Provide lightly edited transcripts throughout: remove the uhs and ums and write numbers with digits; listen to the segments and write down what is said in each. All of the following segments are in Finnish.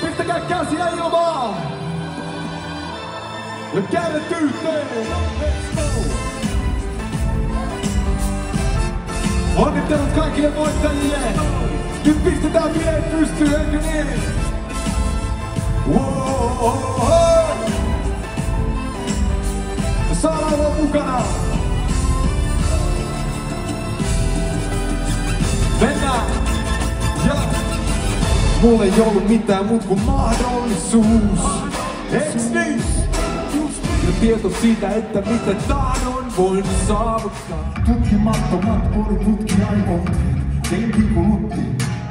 Pistäkää käsiä ilmaan! Ja kädet yhteen! Onnittelut kaikille voittajille! Nyt pistetään bileet pystyyn, eikö niin? Saadaan olla mukana! Mennään! Ja mulla ei ollut mitään muut kuin mahdollisuus. Eiks niin? Ja tieto siitä, että mitä tahdon voin saavuttaa. Tutkimattomat oli tutkiaivoitteet. Tein pikulutti.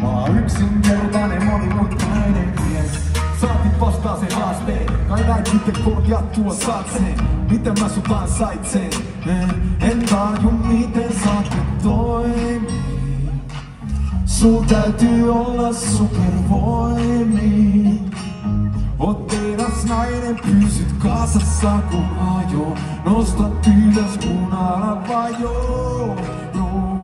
Mä oon yksinkertainen monimutkainen mies. Saatit vastaan sen haasteen. Kai näit itse korjattua satseen. Miten mä sut ansaitsen? En taju miten saatte toimii. Sul täytyy olla supervoimi. Oot teräs nainen, pysyt kasassa kun ajo. Nostat ylös kun ala vajoo.